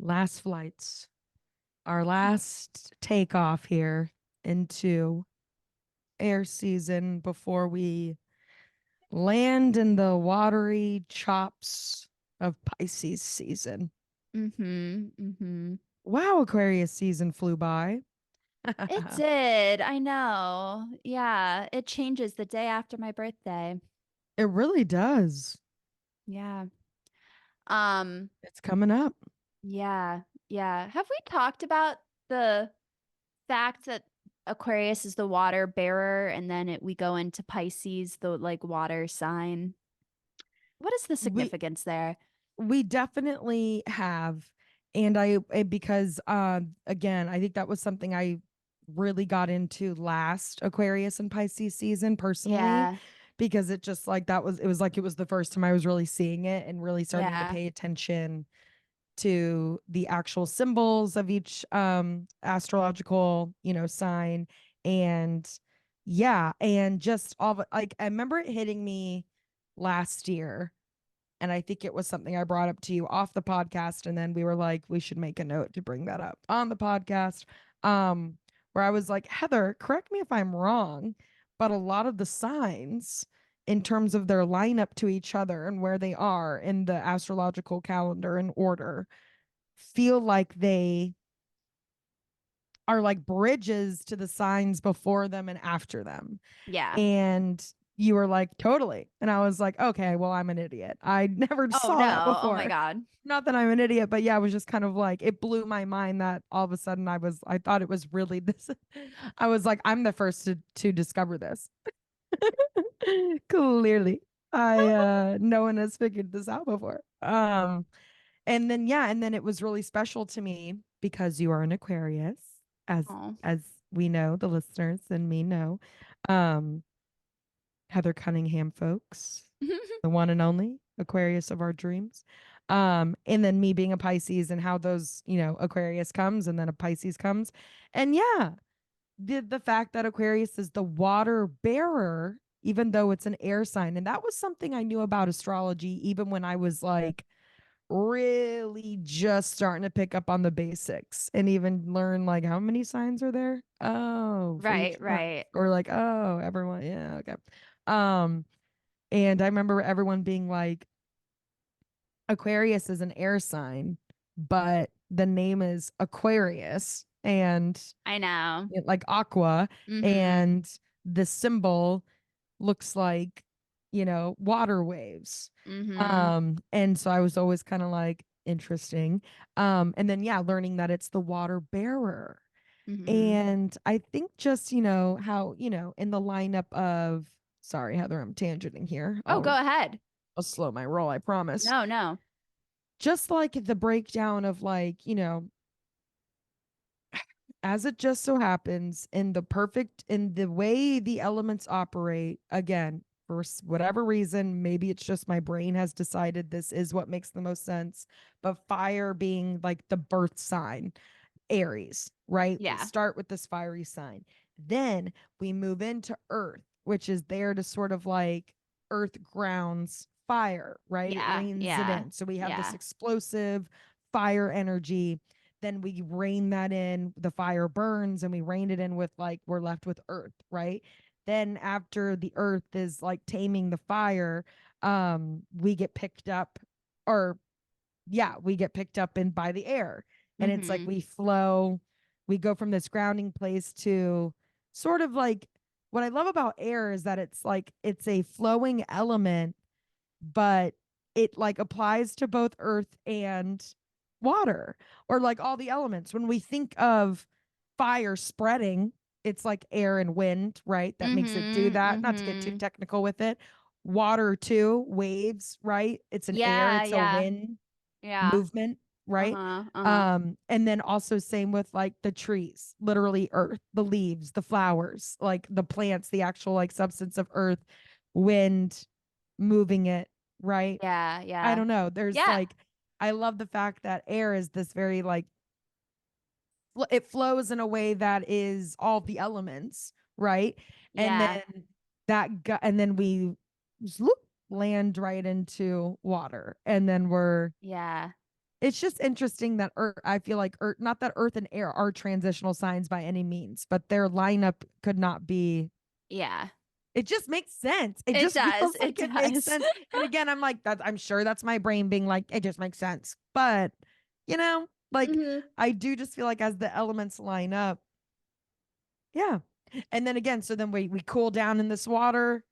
last flights, our last takeoff here into air season before we land in the watery chops of Pisces season. Mm-hmm. Mm-hmm. Wow, Aquarius season flew by. It did. I know. Yeah, it changes the day after my birthday. It really does. Yeah. Um, It's coming up. yeah. Yeah. Have we talked about the fact that Aquarius is the water bearer and then we go into Pisces, the like water sign? What is the We significance there? we definitely have. And because again, I think that was something I really got into last Aquarius and Pisces season personally, Yeah. because it just like it was the first time I was really seeing it and really starting to Yeah. pay attention to the actual symbols of each astrological, sign. And yeah, and just all of like I remember it hitting me last year, and I think it was something I brought up to you off the podcast. And then we were like, we should make a note to bring that up on the podcast. Um, where I was like, Heather, correct me if I'm wrong, but a lot of the signs in terms of their lineup to each other and where they are in the astrological calendar in order feel like they are like bridges to the signs before them and after them. Yeah. And you were like, totally. And I was like, okay, well, I'm an idiot. I never Oh saw that no. Oh my before. God. Not that I'm an idiot, but yeah, it was just kind of like it blew my mind that all of a sudden I thought it was really this. I was like, I'm the first to discover this. Clearly. I no one has figured this out before. And then yeah, and then it was really special to me because you are an Aquarius, Oh. as we know, the listeners and me know. Um, Heather Cunningham, folks, the one and only Aquarius of our dreams. And then me being a Pisces and how those, Aquarius comes and then a Pisces comes. And yeah, the fact that Aquarius is the water bearer, even though it's an air sign. And that was something I knew about astrology, even when I was like really just starting to pick up on the basics and even learn like how many signs are there? Oh, for each Right, month. right. Or like, oh, everyone. Yeah, okay. Um, and I remember everyone being like, Aquarius is an air sign, but the name is Aquarius and I know. like aqua, Mm-hmm. and the symbol looks like, water waves. Mm-hmm. And so I was always kind of like interesting. And then yeah, learning that it's the water bearer. Mm-hmm. And I think just, how, in the lineup of sorry, Heather, I'm tangenting here. Oh, go I'll ahead. I'll slow my roll, I promise. No, no. Just like the breakdown of like, as it just so happens in the way the elements operate, again, for whatever reason, maybe it's just my brain has decided this is what makes the most sense, but fire being like the birth sign, Aries, right? We Yeah. start with this fiery sign. Then we move into earth, which is there to sort of like earth grounds fire, right? It Yeah. rains it Yeah. in. So we have this Yeah. explosive fire energy. Then we rain that in, the fire burns, and we rain it in with like, we're left with earth, right? Then after the earth is like taming the fire, we get picked up, or yeah, we get picked up in by the air. And it's like Mm-hmm. we flow, we go from this grounding place to sort of like, what I love about air is that it's like it's a flowing element, but it like applies to both earth and water, or like all the elements. When we think of fire spreading, it's like air and wind, right? That makes it do Mm-hmm. that. Not to get too Mm-hmm. technical with it. Water too, waves, right? It's an air, Yeah, it's a yeah. wind Yeah. movement, right? Uh-huh. Uh-huh. And then also same with like the trees, literally earth, the leaves, the flowers, like the plants, the actual like substance of earth, wind moving it, right? Yeah, I yeah. don't know. There's Yeah. like, I love the fact that air is this very like, it flows in a way that is all the elements, right? And Yeah. then and then we land right into water, and then we're Yeah. it's just interesting that Earth, I feel like Earth, not that Earth and air are transitional signs by any means, but their lineup could not be. Yeah. It just makes sense. It It just does. feels It like it makes does. sense. And again, I'm like, that I'm sure that's my brain being like, it just makes sense. But, you know, like Mhm. I do just feel like as the elements line up, yeah. And then again, so then we cool down in this water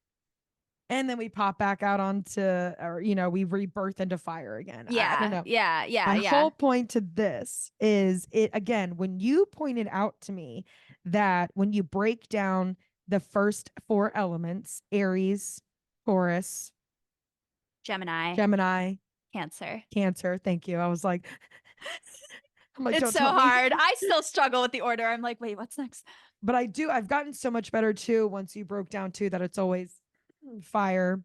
and then we pop back out onto, or, we rebirth into fire again. I don't Yeah. know. Yeah. Yeah. My Yeah. whole point to this is it again, when you pointed out to me that when you break down the first four elements, Aries, Taurus, Gemini, Gemini, Cancer. Cancer, thank you. I was like, I'm like, It's don't so tell me. hard. I still struggle with the order. I'm like, wait, what's next? But I've gotten so much better too once you broke down too that it's always fire.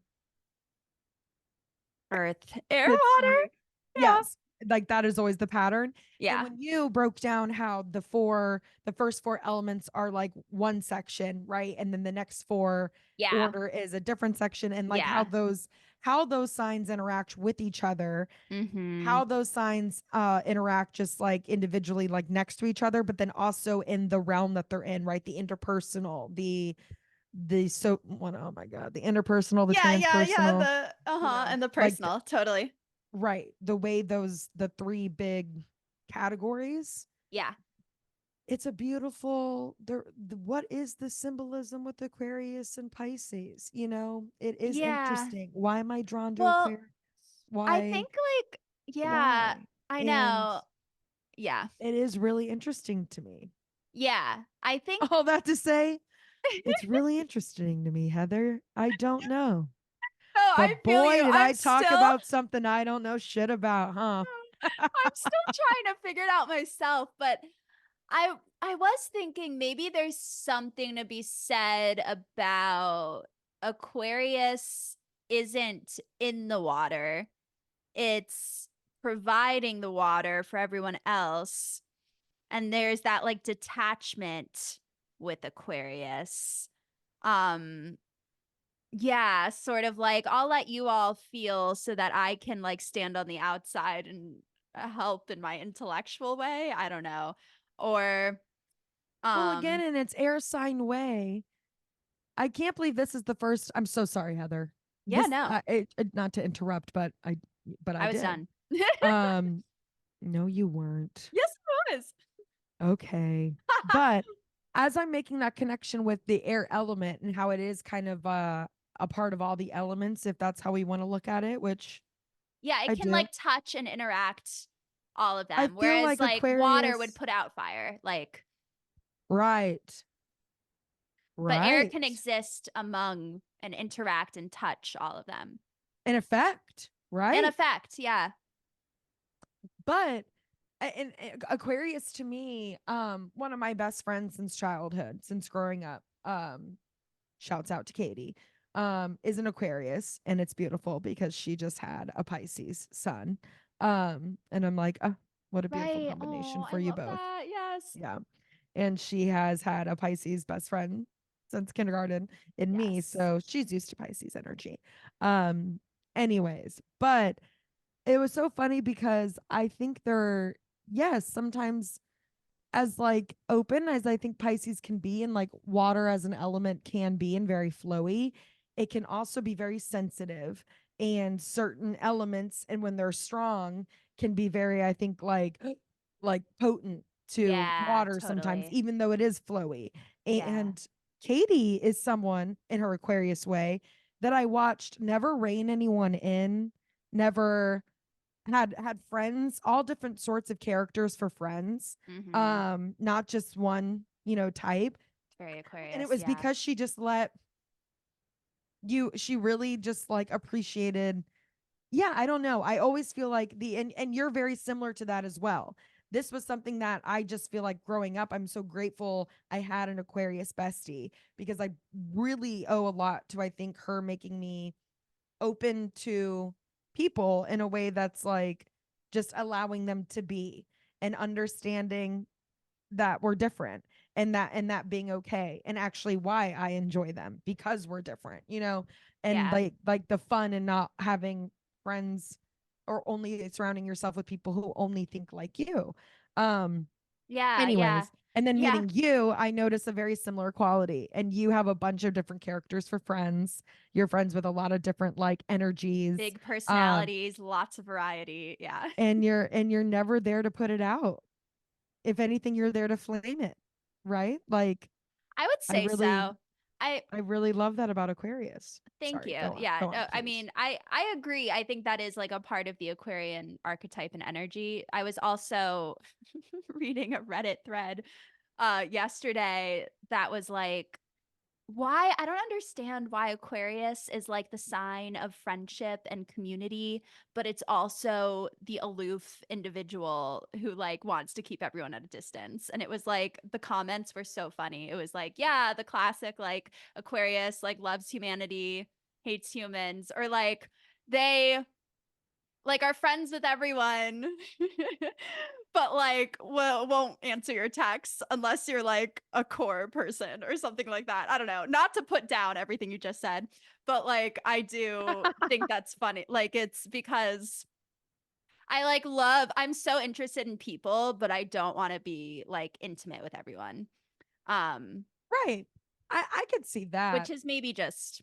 Earth, air, It's water. Yeah. yes, like that is always the pattern. And Yeah. when you broke down how the first four elements are like one section, right? And then the next four Yeah. order is a different section, and like Yeah. how those signs interact with each other, Mm-hmm. how those signs interact just like individually, like next to each other, but then also in the realm that they're in, right? The interpersonal, oh my god, the interpersonal, the Yeah. Yeah. Yeah. transpersonal, The and the like personal. Totally. right, the way the three big categories. Yeah. It's a beautiful what is the symbolism with Aquarius and Pisces? It is Yeah. interesting. Why am I drawn to Well, Aquarius? I Why? think like, yeah, Why? I And know. Yeah. it is really interesting to me. Yeah. I think All that to say, it's really interesting to me, Heather. I don't know. no, I But feel boy, you. did I talk about something I don't know shit about, huh? I'm still trying to figure it out myself, but I was thinking maybe there's something to be said about Aquarius isn't in the water. It's providing the water for everyone else. And there's that like detachment with Aquarius. Um yeah, sort of like I'll let you all feel so that I can like stand on the outside and help in my intellectual way. I don't know. Or Well, again, um in its air sign way, I can't believe this is the first. I'm so sorry, Heather. yeah, This, no. not to interrupt, but I I was did. done. Um, no, you weren't. Yes, it was. Okay, but as I'm making that connection with the air element and how it is kind of a part of all the elements, if that's how we want to look at it, which Yeah, it I can do. like touch and interact all of I them. feel Whereas like like water would Aquarius, put out fire. Like right, but air right, can exist among and interact and touch all of them. in effect, In right. effect, yeah. But Aquarius to me, one of my best friends since childhood, since growing up, shouts out to Katie, is an Aquarius, and it's beautiful because she just had a Pisces sun. And I'm like, oh, what a beautiful Right. combination Oh, for I you love both. that. Yes. Yeah. And she has had a Pisces best friend since kindergarten in me. Yes. So she's used to Pisces energy. Um, anyways, but it was so funny because I think they're, yes, sometimes as like open as I think Pisces can be, and like water as an element can be, and very flowy, it can also be very sensitive, and certain elements, and when they're strong, can be very, I think, like potent to Yeah, water sometimes, totally. even though it is flowy. Yeah. And Katie is someone in her Aquarius way that I watched never rein anyone in, never had friends, all different sorts of characters for friends, Mm-hmm. not just one, type. It's very And it Aquarius. was Yeah. because she really just like appreciated. Yeah, I don't know, I always feel like and you're very similar to that as well. This was something that I just feel like growing up, I'm so grateful I had an Aquarius bestie, because I really owe a lot to, I think, her making me open to people in a way that's like just allowing them to be, and understanding that we're different, and that being okay, and actually why I enjoy them because we're different, and Yeah. like the fun and not having friends or only surrounding yourself with people who only think like you. Um, Yeah, yeah. anyways, and then Yeah. meeting you, I notice a very similar quality. And you have a bunch of different characters for friends. You're friends with a lot of different like energies. Big Um, personalities, lots of variety. Yeah. and you're never there to put it out. If anything, you're there to flame it, right? Like I would I say really so. I I really love that about Aquarius. Thank Sorry, you. go on. Yeah, Go on, no, I please. mean, I agree. I think that is like a part of the Aquarian archetype and energy. I was also reading a Reddit thread yesterday that was like, why I don't understand why Aquarius is like the sign of friendship and community, but it's also the aloof individual who like wants to keep everyone at a distance. And it was like the comments were so funny. It was like, yeah, the classic like Aquarius like loves humanity, hates humans, or like they like are friends with everyone but like won't answer your texts unless you're like a core person or something like that. I don't know, not to put down everything you just said, but like I do think that's funny. Like it's because I like love I'm so interested in people, but I don't want to be like intimate with everyone. um Right. I could see which that. is maybe just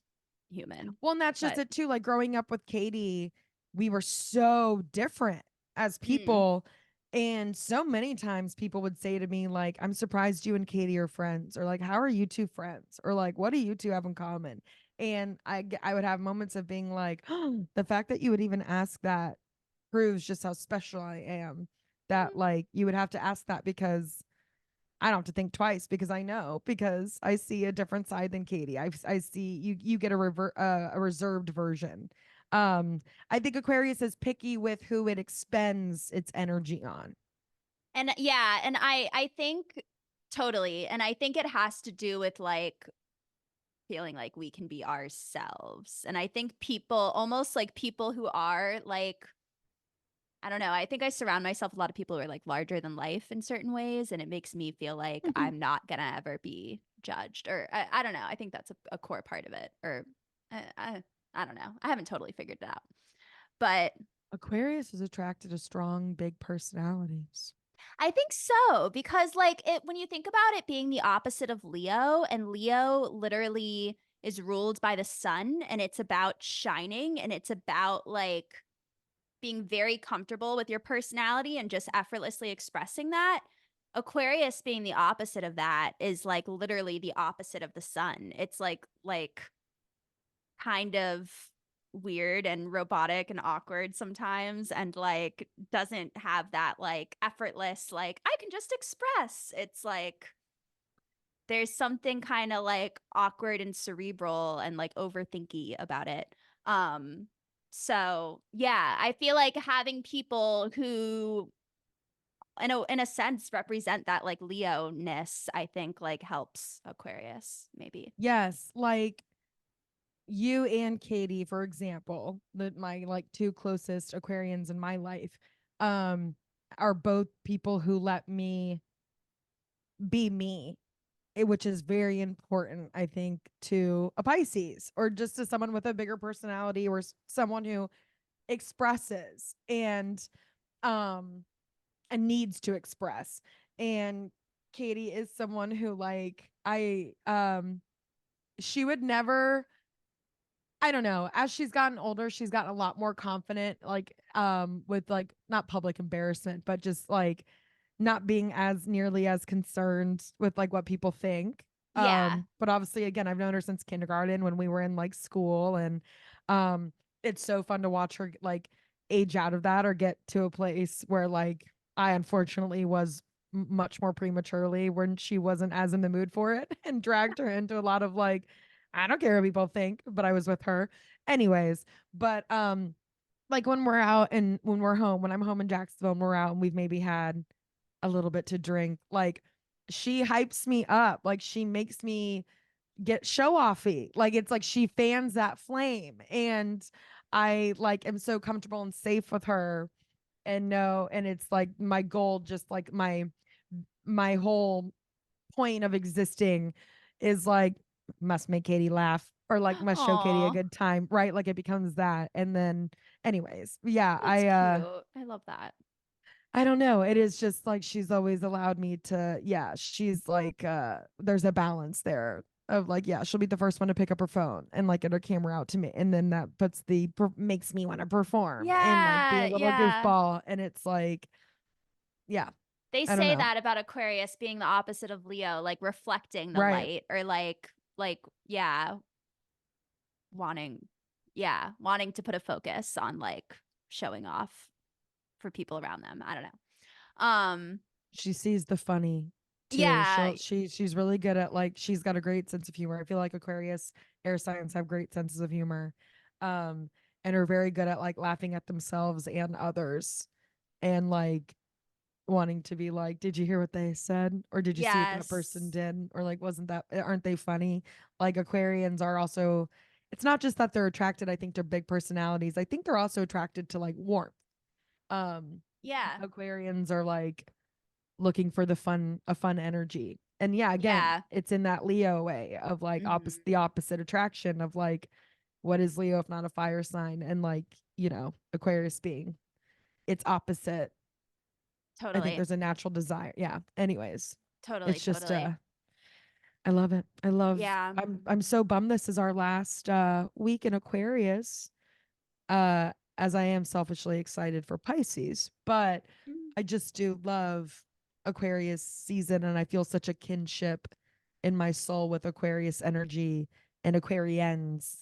human, Well, and that's just but it too. Like growing up with Katie, we were so different as mm, people. And so many times people would say to me, like, I'm surprised you and Katie are friends, or like, how are you two friends? Or like, what do you two have in common? And I would have moments of being like, oh, the fact that you would even ask that proves just how special I am. That like you would have to ask that because I don't have to think twice because I know because I see a different side than Katie. I see you get a reserved version. I think Aquarius is picky with who it expends its energy on. and yeah, and I think totally, and I think it has to do with like feeling like we can be ourselves. And I think people, almost like people who are like, I don't know, I think I surround myself with a lot of people who are like larger than life in certain ways. And it makes me feel like I'm not going to ever be judged. Or I don't know. I think that's a core part of it. Or I don't know. I haven't totally figured it out. But Aquarius is attracted to strong, big personalities. I think so, because like it when you think about it being the opposite of Leo, and Leo literally is ruled by the sun, and it's about shining, and it's about like being very comfortable with your personality and just effortlessly expressing that. Aquarius being the opposite of that is like literally the opposite of the sun. It's like kind of weird and robotic and awkward sometimes, and like doesn't have that like effortless like I can just express. It's like there's something kind of like awkward and cerebral and like overthinky about it. um so yeah, I feel like having people who in a sense represent that like Leo-ness, I think like helps Aquarius maybe. Yes, like you and Katie, for example, my like two closest Aquarians in my life, um, are both people who let me be me, which is very important, I think, to a Pisces or just to someone with a bigger personality or someone who expresses um and needs to express. And Katie is someone who like she would never, I don't know, as she's gotten older, she's gotten a lot more confident, like with like not public embarrassment, but just like not being as nearly as concerned with like what people think. Yeah. But obviously again, I've known her since kindergarten when we were in like school, and um it's so fun to watch her like age out of that or get to a place where like I unfortunately was much more prematurely when she wasn't as in the mood for it and dragged her into a lot of like I don't care what people think, but I was with her anyways. But like when we're out and when we're home, when I'm home in Jacksonville and we're out and we've maybe had a little bit to drink, like she hypes me up, like she makes me get show offy, like it's like she fans that flame, and I like am so comfortable and safe with her and know, and it's like my goal, just like my whole point of existing is like must make Katie laugh, or like must show Katie a Aw, good time, right? Like it becomes that. And then anyways, yeah, that's cute. I love that. I don't know. It is just like she's always allowed me to, yeah, she's like there's a balance there of like, yeah, she'll be the first one to pick up her phone and like get her camera out to me. And then that makes me want to perform and like be Yeah, a little yeah. goofball. And it's like, yeah, They I don't say know. that about Aquarius being the opposite of Leo, like reflecting the Right. light or like yeah, wanting wanting to put a focus on like showing off for people around them. I don't know. She sees the funny too. Yeah, She's really good at like she's got a great sense of humor. I feel like Aquarius air signs have great senses of humor. Um and are very good at like laughing at themselves and others and like wanting to be like, did you hear what they said? Or did you see what that person yes. did? Or like aren't they funny? Like Aquarians are also, it's not just that they're attracted, I think, to big personalities. I think they're also attracted to like warmth. Um Yeah. Aquarians are like looking for a fun energy. And yeah, again, Yeah. it's in that Leo way of like Hmm. the opposite attraction of like, what is Leo if not a fire sign? And like, Aquarius being its opposite. I think Totally. there's a natural desire. Yeah. Anyways, Totally. it's just Totally. I love it. Yeah. I'm so bummed this is our last week in Aquarius. Uh as I am selfishly excited for Pisces, but Mm. I just do love Aquarius season and I feel such a kinship in my soul with Aquarius energy and Aquarians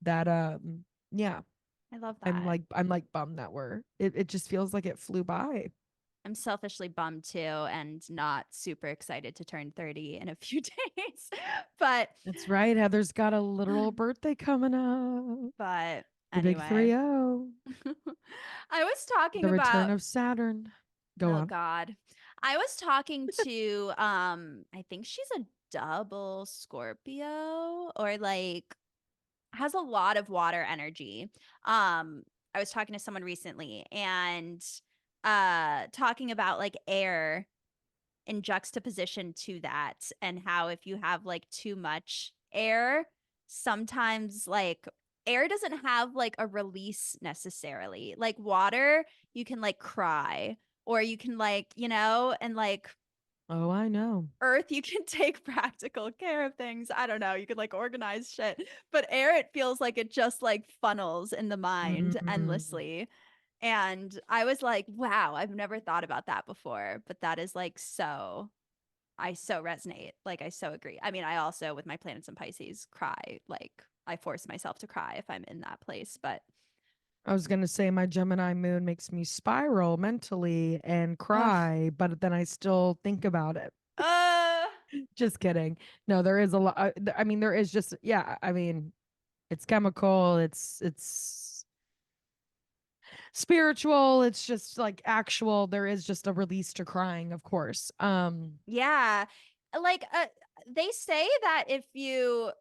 that yeah, I love that. I'm like bummed that it just feels like it flew by. I'm selfishly bummed too and not super excited to turn 30 in a few days. But That's right. Heather's got a literal birthday coming up. but The big anyway, 3-0. I was talking The return about of Saturn. Go oh on. God. I was talking to I think she's a double Scorpio or like has a lot of water energy. I was talking to someone recently and talking about like air in juxtaposition to that and how if you have like too much air, sometimes like air doesn't have like a release necessarily. Like water, you can like cry or you can like, and like Oh, I know. earth, you can take practical care of things. I don't know. You could like organize shit. But air, it feels like it just like funnels in the mind Mm. endlessly. And I was like, wow, I've never thought about that before. But that is like so I so resonate. Like I so agree. I mean, I also with my planets in Pisces cry. Like I force myself to cry if I'm in that place. But I was going to say my Gemini moon makes me spiral mentally and ugh. cry, but then I still think about it. Uh Just kidding. No, there is a lot. I mean, there is just, yeah, I mean, it's chemical, it's spiritual, it's just like actual. There is just a release to crying, of course. yeah. Like they say that if you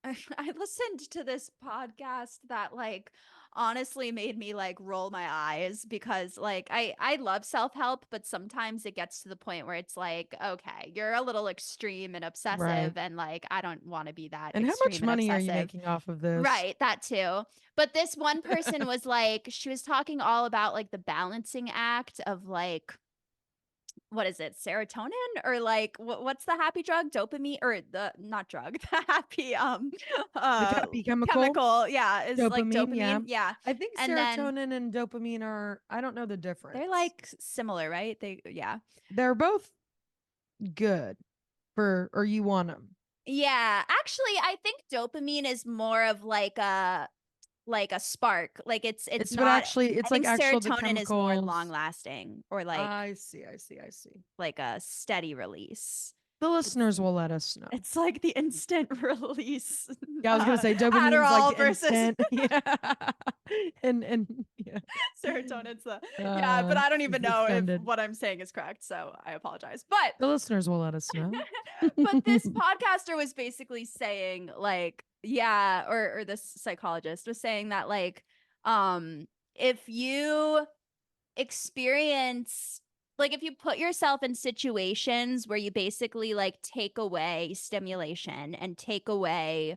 I listened to this podcast that like honestly made me like roll my eyes because like I love self-help but sometimes it gets to the point where it's like okay, you're a little extreme and Right. obsessive and like I don't want to be that And how much extreme and money are you obsessive. making off of this? Right, that too. But this one person was like she was talking all about like the balancing act of like what is it, serotonin or like what's the happy drug, dopamine or the not drug, the happy The uh happy chemical, chemical, yeah, is like dopamine, dopamine, yeah. yeah. I think And then serotonin and dopamine are, I don't know the they're difference. like similar, right? They yeah. They're both good or you want them. Yeah, actually I think dopamine is more of like a spark, like it's It's what not. actually, I it's like think actual the serotonin is more long chemicals. lasting or I see. like a steady release. The It's listeners will let us know. it's like the instant release Yeah, I was gonna say dopamine's like Adderall the versus instant. Yeah. And yeah. serotonin's the yeah, but I don't Is even the know if extended. what I'm saying is correct, so I apologize. But The listeners will let us know. but this podcaster was basically saying like yeah, or this psychologist was saying that like if you experience like if you put yourself in situations where you basically like take away stimulation and take away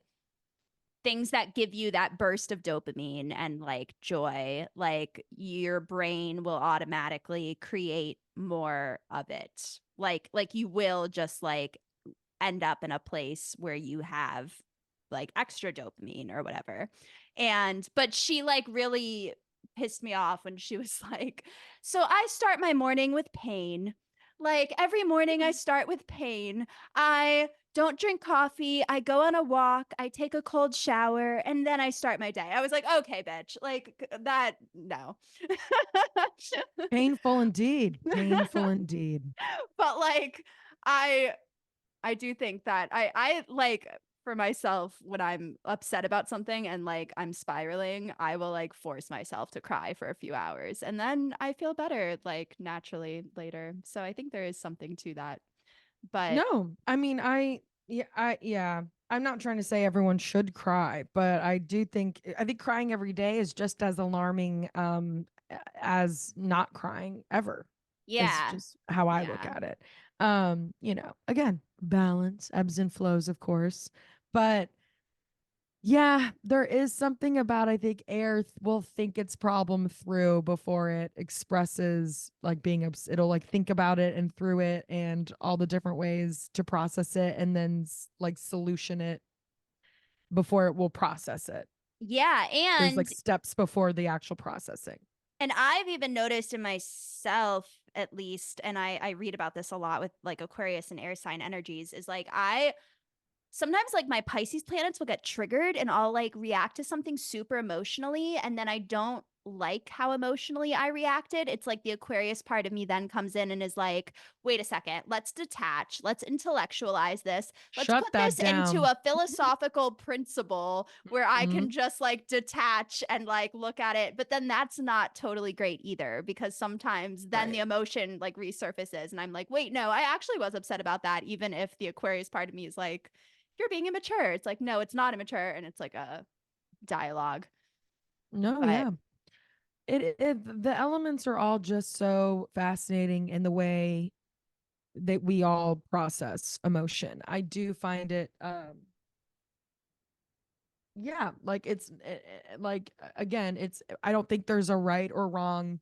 things that give you that burst of dopamine and like joy, like your brain will automatically create more of it. Like you will just like end up in a place where you have like extra dopamine or whatever. And but she like really pissed me off when she was like, "So I start my morning with pain. Like every morning I start with pain. I don't drink coffee. I go on a walk. I take a cold shower and then I start my day." I was like, "Okay, bitch. Like that no." Painful indeed. Painful indeed. But like I I do think that I like for myself when I'm upset about something and like I'm spiraling, I will like force myself to cry for a few hours and then I feel better like naturally later. So I think there is something to that. But No, I mean, yeah. I'm not trying to say everyone should cry, but I think crying every day is just as alarming as not crying ever. Is yeah. just how I look Yeah. at it. Again, balance, ebbs and flows, of course, but yeah, there is something about I think air will think its problem through before it expresses like it'll like think about it and through it and all the different ways to process it and then like solution it before it will process it. Yeah, There's like and steps before the actual processing. I've even noticed in myself at least, and I read about this a lot with like Aquarius and air sign energies, is like I sometimes like my Pisces planets will get triggered and I'll like react to something super emotionally and then I don't like how emotionally I reacted. It's like the Aquarius part of me then comes in and is like, wait a second, let's detach, let's intellectualize this, let's Shut put that this into down. a philosophical principle where I Mhm. can just like detach and like look at it. But then that's not totally great either because sometimes then the Right. emotion like resurfaces and I'm like, wait, no, I actually was upset about that, even if the Aquarius part of me is like, you're being immature. It's like, no, it's not immature. And it's like a dialogue. No, But yeah. The elements are all just so fascinating in the way that we all process emotion. I do find it yeah, like like again, it's I don't think there's a right or wrong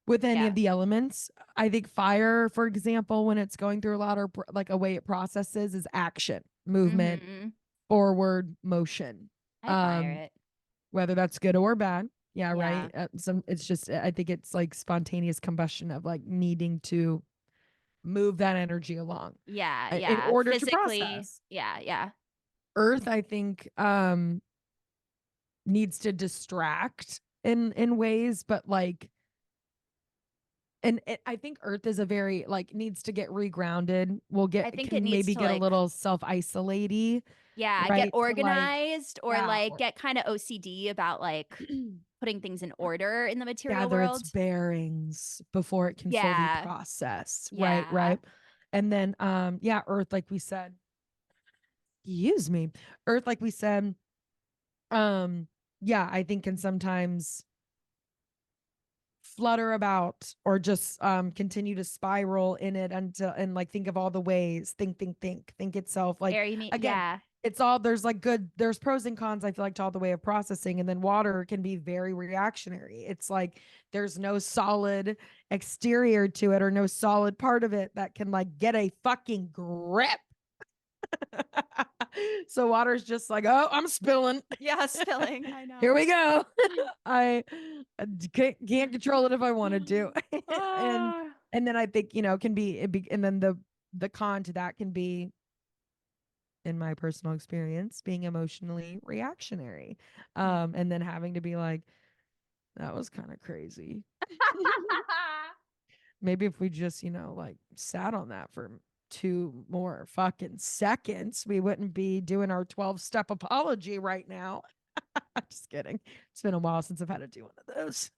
with any yeah. of the elements. I think fire, for example, when it's going through a lot of like a way it processes is action, movement, Mm-hmm. forward motion. I fire Um it. whether that's good or bad. Yeah, Yeah. right. Some it's just I think it's like spontaneous combustion of like needing to move that energy along Yeah. in Yeah. order to Physically. process. Yeah. Yeah. Earth, I think, needs to distract in ways, but like, I think Earth is a very like needs to get regrounded. I think it Can needs maybe to get a like, little self isolaty, yeah, get right? To like, organized or yeah, like or get kind of OCD about like putting things in order in the material gather its world. bearings before it can fully Yeah. process. Right, Yeah. right. And then yeah, Earth, like we said, use me. Earth, like we said, um, yeah, I think can sometimes flutter about or just continue to spiral in it until and like think of all the ways think itself like Air, you mean? again Yeah. it's all there's pros and cons I feel like to all the way of processing and then water can be very reactionary. It's like there's no solid exterior to it or no solid part of it that can like get a fucking grip. So water's just like, oh, I'm spilling. Yeah. Spilling. I Here know. we go. I can't control it if I wanted to. and Ah. and then I think, can be and then the con to that can be in my personal experience being emotionally reactionary. And then having to be like, that was kind of crazy. Maybe if we just, like sat on that for 2 more fucking seconds, we wouldn't be doing our 12-step apology right now. I'm just kidding. It's been a while since I've had to do one of those.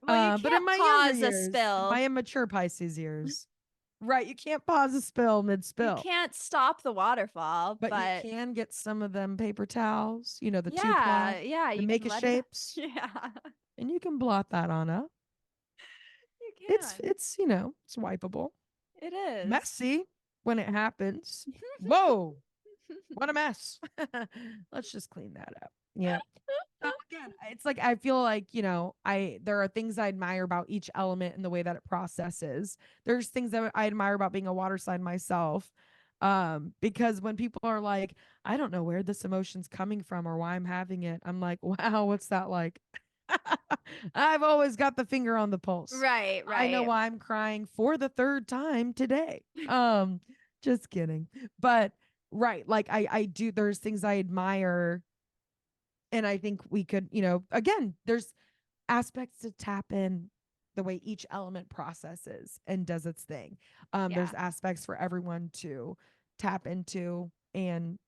Well, you But in can't my younger pause a years, spill. my immature Pisces years, right? You can't pause a spill mid You spill, can't stop the waterfall, but you but can get some of them paper towels, the two yeah, ply, yeah, the you make can a let it. shapes, Yeah, and you can blot that on up. you It's can. it's it's wipeable. It is. Messy when it happens. Whoa. What a mess. Let's just clean that up. Yeah. So again, it's like I feel like, there are things I admire about each element and the way that it processes. There's things that I admire about being a water sign myself. Because when people are like, I don't know where this emotion's coming from or why I'm having it, I'm like, wow, what's that like? I've always got the finger on the pulse. Right, I know right. why I'm crying for the third time today. Just kidding. But right, like I do, there's things I admire, and I think we could, again, there's aspects to tap in the way each element processes and does its thing. There's Yeah. aspects for everyone to tap into and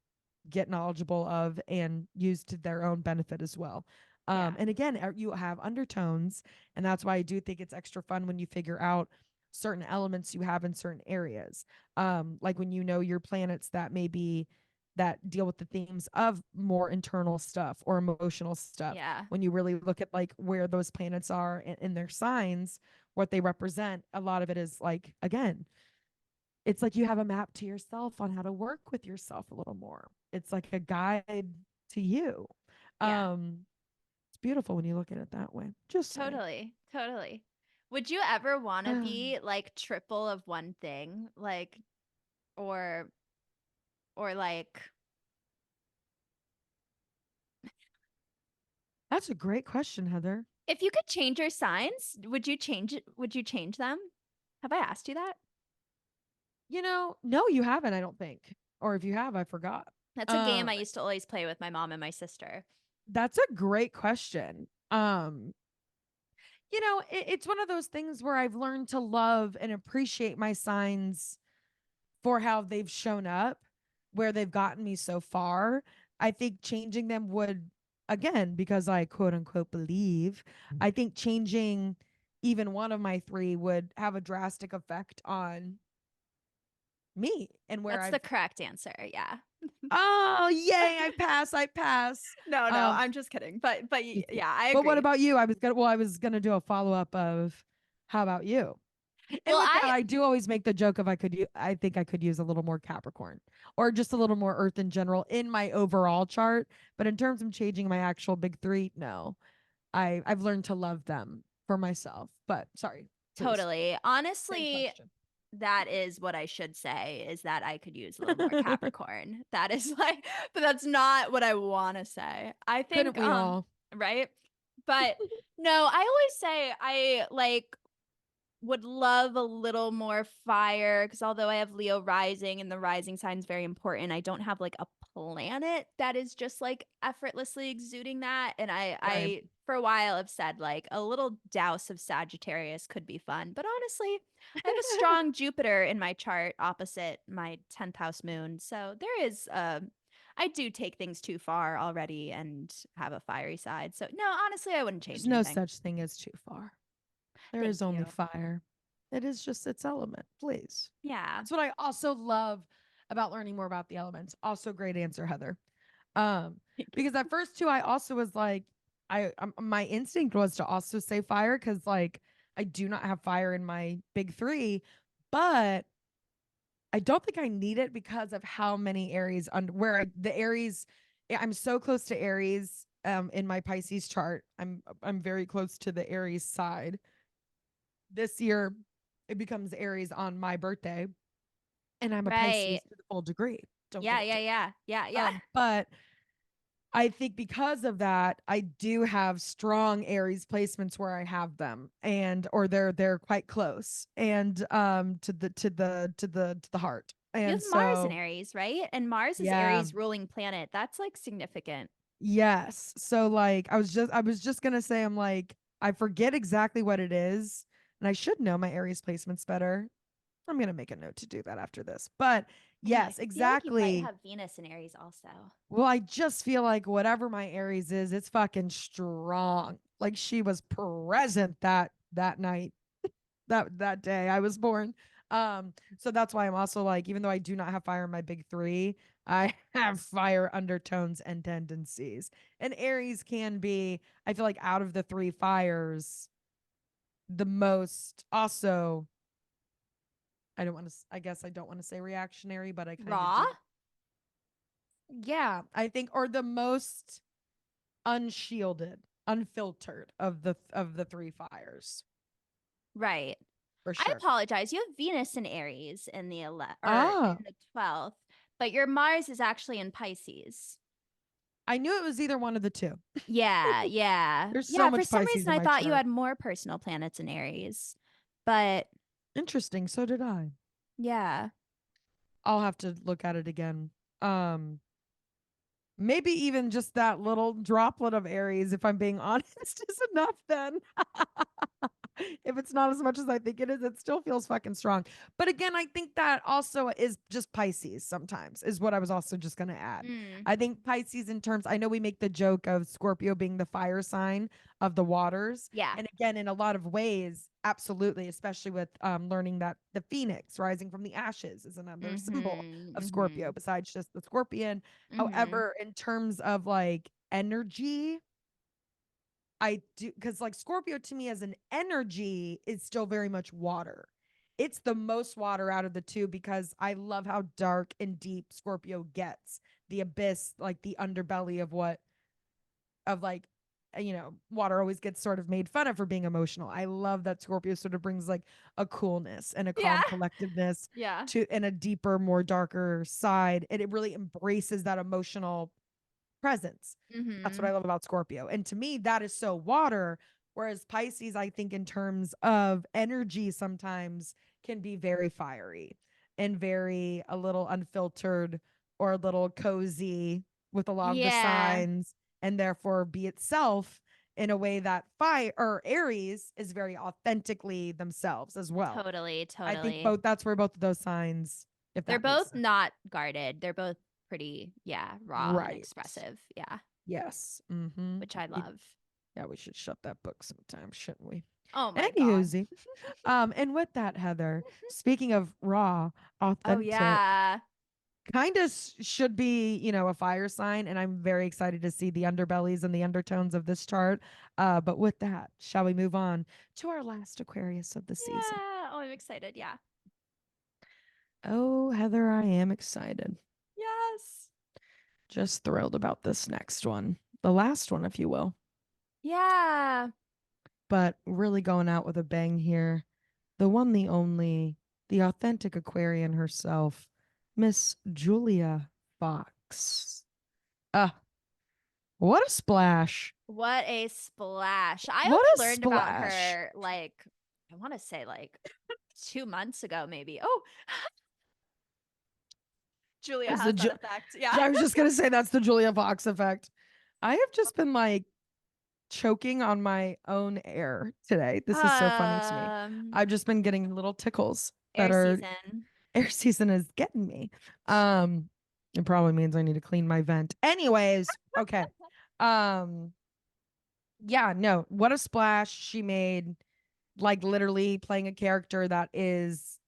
get knowledgeable of and use to their own benefit as well. Yeah. And again, you have undertones, and that's why I do think it's extra fun when you figure out certain elements you have in certain areas. Like when you know your planets that maybe that deal with the themes of more internal stuff or emotional stuff. Yeah. When you really look at like where those planets are in their signs, what they represent, a lot of it is like, again, it's like you have a map to yourself on how to work with yourself a little more. It's like a guide to you. Yeah. Um, it's beautiful when you look at it that way. Just saying. Totally. Totally. Would you ever want to be like triple of one thing? Like, or, like, That's a great question, Heather. if you could change your signs, would you change it? Would you change them? Have I asked you that? No, you haven't, I don't think. Or if you have, I forgot. That's a game Um, I used to always play with my mom and my sister. that's a great question. It's one of those things where I've learned to love and appreciate my signs for how they've shown up, where they've gotten me so far. I think changing them would, again, because I quote unquote believe, I think changing even one of my three would have a drastic effect on me and where That's the I've, correct answer. Yeah. oh, yay, I pass. No, no, Um, I'm just kidding. But Thank you. yeah, I But what agree. about you? I was gonna do a follow up of how about you? And Well, with that, I do always make the joke of I think I could use a little more Capricorn or just a little more Earth in general in my overall chart. But in terms of changing my actual big three, no. I've learned to love them for myself. But sorry, please. totally. Same Honestly, question. that is what I should say is that I could use a little more Capricorn. That is like, but that's not what I want to say. I Couldn't think, we all? right? But no, I always say I like would love a little more fire because although I have Leo rising and the rising sign is very important, I don't have like a planet that is just like effortlessly exuding that. And Right. I for a while have said like a little douse of Sagittarius could be fun. But honestly, I have a strong Jupiter in my chart opposite my 10th house moon. So there is I do take things too far already and have a fiery side. So no, honestly, I wouldn't There's change no anything. such thing as too far. There Thank is only you. fire. It is just its element, please. Yeah. That's what I also love about learning more about the elements. Also, great answer, Heather. Thank you. Because at first too, I also was like, my instinct was to also say fire because like I do not have fire in my big three, but I don't think I need it because of how many Aries the Aries. I'm so close to Aries in my Pisces chart. I'm very close to the Aries side. This year it becomes Aries on my birthday, and I'm a Right. Pisces to the full degree. Don't get Yeah, it yeah, twisted. yeah. Yeah, yeah. But I think because of that, I do have strong Aries placements where I have them, and or they're quite close and to the heart. You And have Mars in so Aries, right? And Mars is yeah, Aries ruling planet. That's like significant. yes. So like I was just gonna say, I'm like, I forget exactly what it is, and I should know my Aries placements better. I'm gonna make a note to do that after this. But I know. I yes, feel like you might exactly. have Venus in Aries also. Well, I just feel like whatever my Aries is, it's fucking strong. Like she was present that night, that day I was born. So that's why I'm also like, even though I do not have fire in my big three, I have fire undertones and tendencies. And Aries can be, I feel like out of the three fires, the most also, I don't want to, I guess I don't want to say reactionary, but I kind of Raw? do. Yeah, I think, or the most unshielded, unfiltered of the three fires, Right. for I sure. apologize. You have Venus in Aries in the or Ah, in the 12th, but your Mars is actually in Pisces. I knew it was either one of the two. Yeah, yeah. There's so Yeah, for much some Pisces reason in I my thought you chart. had more personal planets in Aries. But Interesting. So did I. yeah. I'll have to look at it again. Um, Maybe even just that little droplet of Aries, if I'm being honest, is enough then. If it's not as much as I think it is, it still feels fucking strong. But again, I think that also is just Pisces sometimes, is what I was also just going to add. Mm, I think Pisces, in terms, I know we make the joke of Scorpio being the fire sign of the waters. yeah. And again, in a lot of ways, absolutely, especially with learning that the phoenix rising from the ashes is another symbol Mm-hmm. of Scorpio, Mm-hmm. besides just the scorpion. Mm-hmm. However, in terms of like energy, I do, because like Scorpio to me as an energy is still very much water. It's the most water out of the two because I love how dark and deep Scorpio gets. The abyss, like the underbelly of what, of like, water always gets sort of made fun of for being emotional. I love that Scorpio sort of brings like a coolness and a Yeah. calm collectiveness Yeah. to, and a deeper, more darker side. And it really embraces that emotional presence. That's what Mm-hmm. I love about Scorpio. And to me, that is so water. Whereas Pisces, I think, in terms of energy, sometimes can be very fiery and very a little unfiltered or a little cozy with a lot of the Yeah. signs, and therefore be itself in a way that fire or Aries is very authentically themselves as well. Totally. I think Totally. both, that's where both of those signs, if They're that makes both sense. not guarded. They're both pretty, yeah, raw and Right. expressive. Yeah. Yes. Mm-hmm. Which I love. Yeah, we should shut that book sometime, shouldn't we? Oh my God. Anywhoosy. And with that, Heather, speaking of raw, Oh authentic, yeah. kind of should be, a fire sign. And I'm very excited to see the underbellies and the undertones of this chart. But with that, shall we move on to our last Aquarius of the season? Yeah. Oh, I'm excited. Yeah. Oh, Heather, I am excited. Yes. Just thrilled about this next one. The last one, if you will. Yeah. But really going out with a bang here. The one, the only, the authentic Aquarian herself, Miss Julia Fox. Ah, what a splash. What a splash. I What a only learned about splash. her like, I want to say like 2 months ago, maybe. Oh, Julia As the has that effect. Yeah. I was just gonna say that's the Julia Fox effect. I have just been like choking on my own air today. This is so funny to me. Um, I've just been getting little tickles that air are season. air season is getting me. Um, it probably means I need to clean my vent. Anyways, okay. Um, yeah, no, what a splash she made, like literally playing a character that is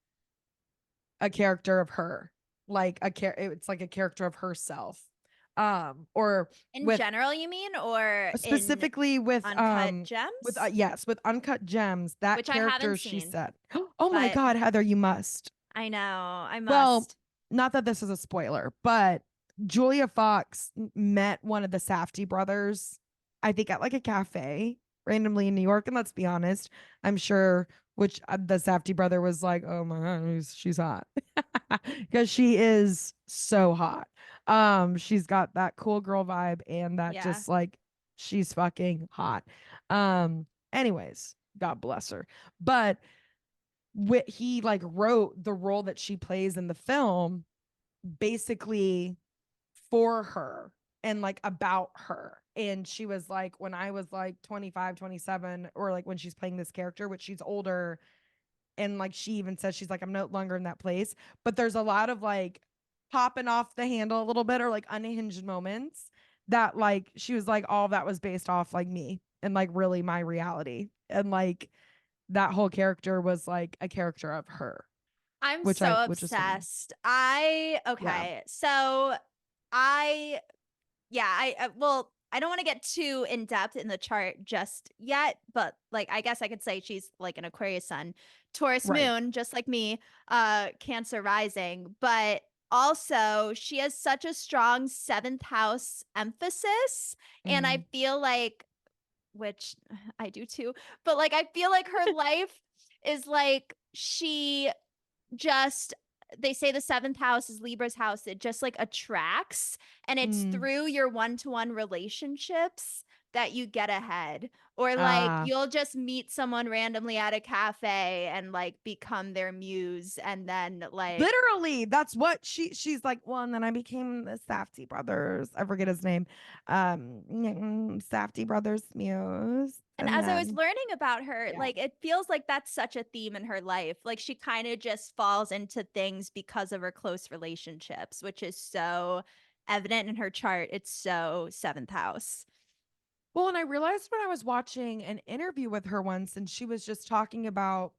a character of her. Like it's like a character of herself. Or In with general, you mean, or in specifically Uncut with Gems? yes, with Uncut Gems, that Which I haven't character she seen, said, "Oh my but god, Heather, you must." I know I Well, must. not that this is a spoiler, but Julia Fox met one of the Safdie brothers, I think at like a cafe randomly in New York. And let's be honest, I'm sure which the Safdie brother was like, "Oh my god, she's hot," because she is so hot. She's got that cool girl vibe and that Yeah. just like she's fucking hot. Anyways, God bless her. But he like wrote the role that she plays in the film basically for her and like about her. And she was like, when I was like 25, 27, or like when she's playing this character, which she's older, and like she even says she's like, I'm no longer in that place. But there's a lot of like popping off the handle a little bit or like unhinged moments that like she was like, all of that was based off like me and like really my reality. And like that whole character was like a character of her, I'm so which is funny. obsessed. Yeah. Okay. So I yeah, well, I don't want to get too in depth in the chart just yet, but like I guess I could say she's like an Aquarius sun, Taurus Right. moon, just like me, Cancer rising. But also, she has such a strong seventh house emphasis. And I Mm, feel like, which I do too, but like, I feel like her life is like she just, they say the seventh house is Libra's house. It just like attracts, and it's mm, through your one-to-one relationships that you get ahead. Or like ah. you'll just meet someone randomly at a cafe and like become their muse, and then like, Literally, that's what she's like. Well, and then I became the Safdie brothers. I forget his name. Safdie brothers muse. and And as I was then learning about her, yeah. like it feels like that's such a theme in her life. Like she kind of just falls into things because of her close relationships, which is so evident in her chart. It's so seventh house. Well, and I realized when I was watching an interview with her once, and she was just talking about,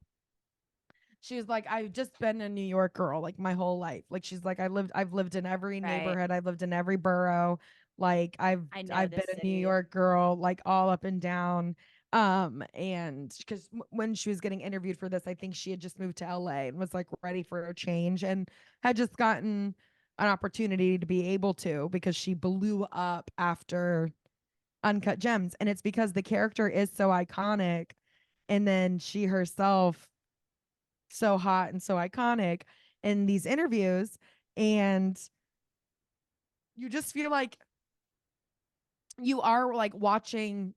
she was like, I've just been a New York girl like my whole life. Like she's like, I've lived in every Right. neighborhood, I've lived in every borough. Like I know I've been this a New city. York girl, like all up and down. And because when she was getting interviewed for this, I think she had just moved to LA and was like ready for a change and had just gotten an opportunity to be able to because she blew up after Uncut Gems. And it's because the character is so iconic. And then she herself so hot and so iconic in these interviews. And you just feel like you are like watching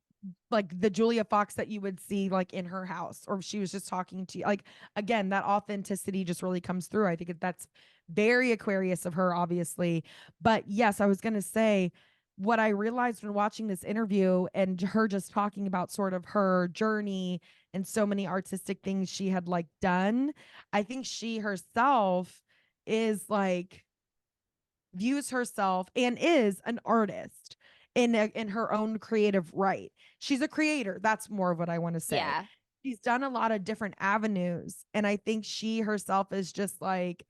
like the Julia Fox that you would see like in her house, or if she was just talking to you. Like again, that authenticity just really comes through. I think that's very Aquarius of her, obviously. But yes, I was gonna say what I realized when watching this interview and her just talking about sort of her journey and so many artistic things she had like done. I think she herself is like views herself and is an artist in her own creative right. She's a creator. That's more of what I want to say. Yeah. She's done a lot of different avenues, and I think she herself is just like,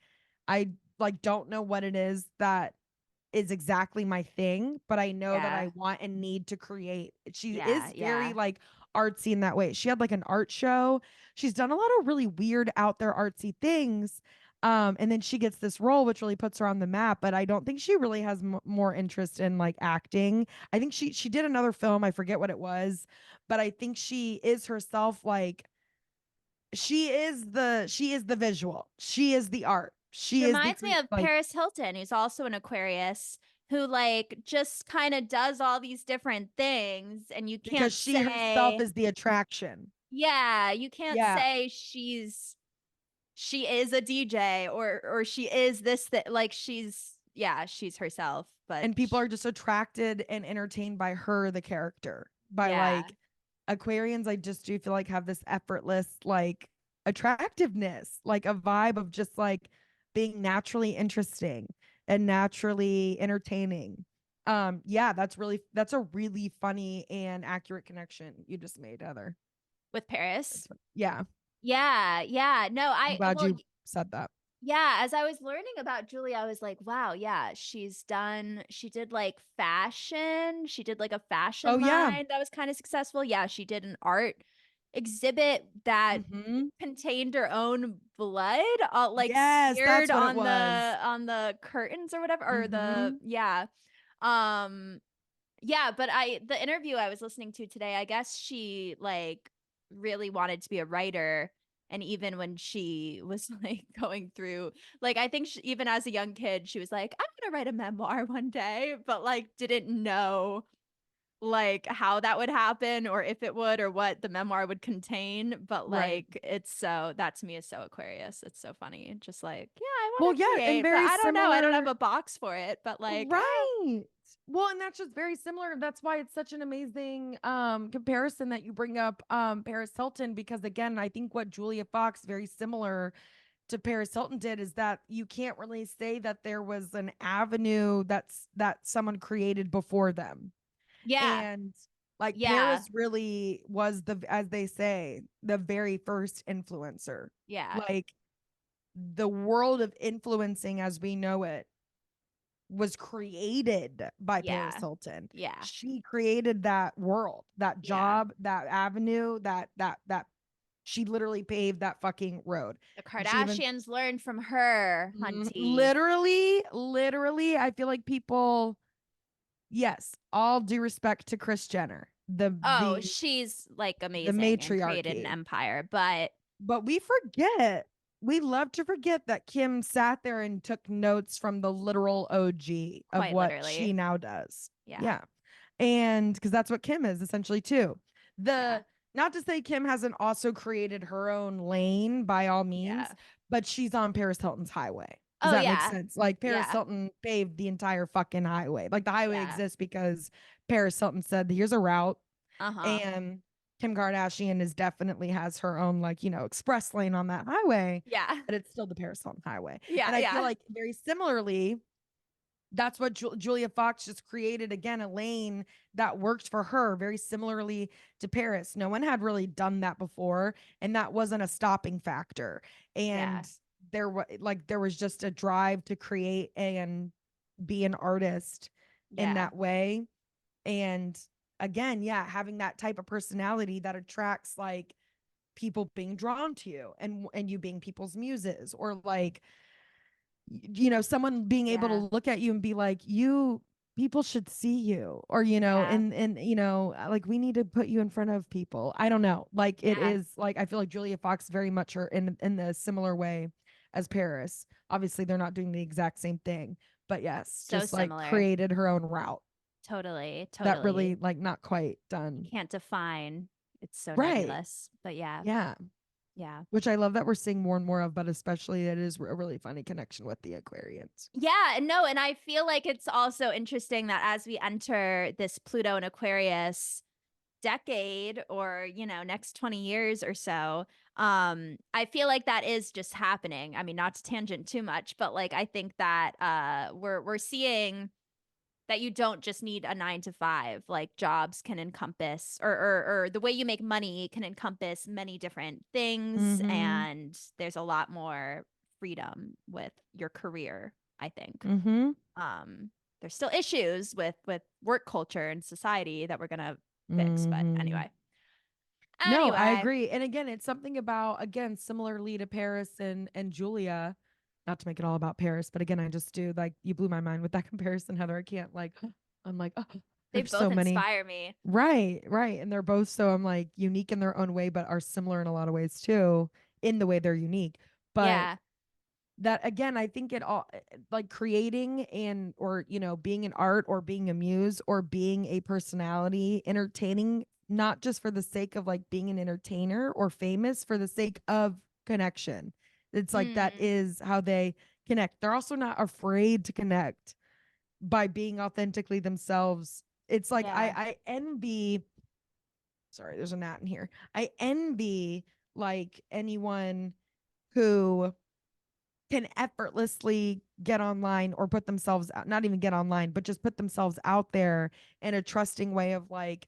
I like don't know what it is that is exactly my thing, but I know that I Yeah. want and need to create. She Yeah. is very Yeah. like artsy in that way. She had like an art show. She's done a lot of really weird out there artsy things. And then she gets this role, which really puts her on the map. But I don't think she really has more interest in like acting. I think she did another film. I forget what it was, but I think she is herself like she is the visual. She is the art. She She is the reminds me of like Paris Hilton, who's also an Aquarius, who like just kind of does all these different things, and you because can't she herself say, is the attraction. yeah, you can't Yeah. say she is a DJ, or she is this that, like she's, yeah, she's herself, but And people are just attracted and entertained by her, the character. By yeah. like Aquarians, I just do feel like have this effortless like attractiveness, like a vibe of just like being naturally interesting and naturally entertaining. Yeah, that's a really funny and accurate connection you just made, Heather. With Paris. Yeah, Yeah, yeah. No, I'm I, glad well, you said that. yeah, as I was learning about Julie, I was like, wow, yeah, she did like fashion. She did like a Oh fashion yeah. line that was kind of successful. Yeah, she did an art exhibit that Mm-hmm. contained her own blood, like Yes, smeared that's what it was. on the curtains or whatever, or the, Mm-hmm. yeah. Um yeah, but the interview I was listening to today, I guess she like really wanted to be a writer. And even when she was like going through, like, I think even as a young kid, she was like, I'm gonna write a memoir one day, but like didn't know like how that would happen, or if it would, or what the memoir would contain. But Right. like, it's so, that to me is so Aquarius. It's so funny. Just like, yeah, I Well, want to yeah, and create, but very I don't know. I don't have similar. a box for it, but like, Right. Well, and that's just very similar. That's why it's such an amazing comparison that you bring up Paris Hilton, because again, I think what Julia Fox very similar to Paris Hilton did is that you can't really say that there was an avenue that someone created before them. yeah, And like yeah, Paris really was the, as they say, the very first influencer. yeah, Like the world of influencing as we know it was created by Paris yeah, Hilton. yeah. She created that world, that Yeah. job, that avenue, that She literally paved that fucking road. The And she even Kardashians learned from her, hunty. literally, I feel like people, yes, all due respect to Kris Jenner, Oh, she's like the amazing and created an matriarchy. empire, but But we love to forget that Kim sat there and took notes from the literal OG of quite what she literally. now does. Yeah. Yeah. And because that's what Kim is essentially too. Yeah. The Not to say Kim hasn't also created her own lane by all means, Yeah. but she's on Paris Hilton's highway. Does Oh that make yeah. sense? Like Paris Yeah. Hilton paved the entire fucking highway. Like the highway Yeah. exists because Paris Hilton said, here's a route. Uh-huh. And Kim Kardashian is definitely has her own, like, express lane on that highway, Yeah. but it's still the Paris Hilton highway. Yeah. And I feel Yeah. like very similarly, that's what Julia Fox just created again, a lane that worked for her very similarly to Paris. No one had really done that before, and that wasn't a stopping factor. Yeah. And there was just a drive to create and be an artist in Yeah. that way. And again, yeah, having that type of personality that attracts like people being drawn to you, and you being people's muses, or like someone being able to Yeah. look at you and be like, you people should see you, or Yeah. and like, we need to put you in front of people. I don't know, like, it Yeah. is like, I feel like Julia Fox very much are in the similar way as Paris. Obviously they're not doing the exact same thing, but yes, So just like similar. created her own route Totally. that really Totally. like not quite done Can't define. It's so right. nebulous. But yeah. Yeah, Yeah. which I love that we're seeing more and more of, but especially it is a really funny connection with the Aquarians. Yeah, no, and I feel like it's also interesting that as we enter this Pluto and Aquarius decade, or next 20 years or so, I feel like that is just happening. I mean, not to tangent too much, but like I think that we're seeing that you don't just need a 9 to 5. Like jobs can encompass, or the way you make money can encompass many different things, Mm-hmm. and there's a lot more freedom with your career, I think. Mm-hmm. um there's still issues with work culture and society that we're gonna fix, but Mm-hmm. No, I anyway. agree. And again, it's something about, again, similarly to Paris and Julia, not to make it all about Paris, but again, I just do, like, you blew my mind with that comparison, Heather. I can't, like, I'm like, oh, They there's so both many. inspire me. Right, right. And they're both so, I'm like, unique in their own way, but are similar in a lot of ways too, in the way they're unique. But Yeah. that, again, I think it all, like, creating and, or being an art, or being a muse, or being a personality, entertaining, not just for the sake of like being an entertainer or famous, for the sake of connection. It's like that Mm, is how they connect. They're also not afraid to connect by being authentically themselves. It's like, yeah. I envy, sorry, there's a gnat in here. I envy like anyone who can effortlessly get online, or put themselves out, not even get online, but just put themselves out there in a trusting way of like,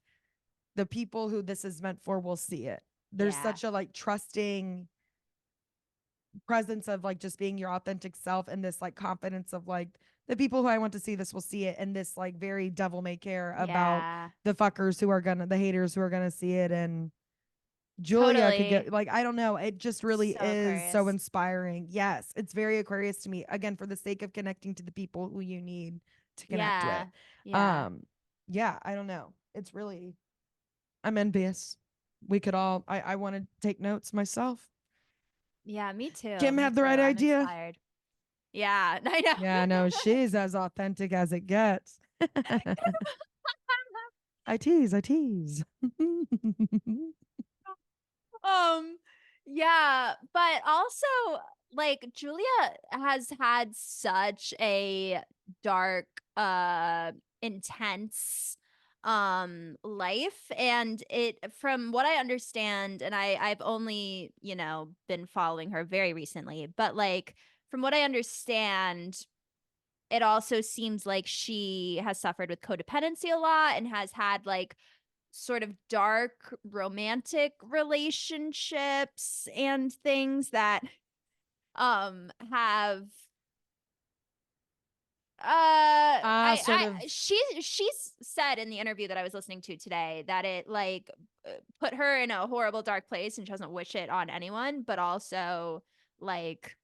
the people who this is meant for will see it. There's Yeah. such a like trusting presence of like just being your authentic self, and this like confidence of like, the people who I want to see this will see it, and this like very devil may care about Yeah. the haters who are gonna see it. And Julia could Totally. get, like, I don't know, it just really So is so Aquarius. inspiring. Yes, it's very Aquarius to me, again, for the sake of connecting to the people who you need to connect with. Yeah. Yeah. um yeah, I don't know, it's really, I'm envious. We could all, I want to take notes myself. Yeah, me too. Kim Me had the too. right I'm idea. inspired. Yeah. I know. Yeah, no, she's as authentic as it gets. I tease. Um, yeah, but also like Julia has had such a dark, intense life, and it, from what I understand, and I've only, been following her very recently, but like from what I understand, it also seems like she has suffered with codependency a lot and has had like sort of dark romantic relationships and things that have Sort I of. she's said in the interview that I was listening to today that it like put her in a horrible dark place and she doesn't wish it on anyone, but also like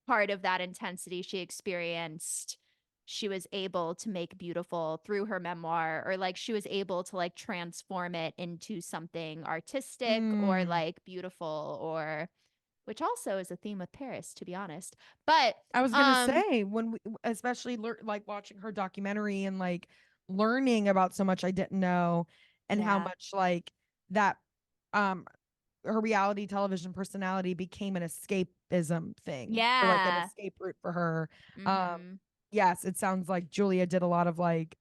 part of that intensity she experienced, she was able to make beautiful through her memoir, or like she was able to like transform it into something artistic or Mm. like beautiful, or which also is a theme with Paris, to be honest. But I was gonna say when we, especially like watching her documentary and like learning about so much I didn't know, and how yeah. much like that um her reality television personality became an escapism thing, or like an Yeah. escape route for her. Um, Mhm. yes, it sounds like Julia did a lot of like,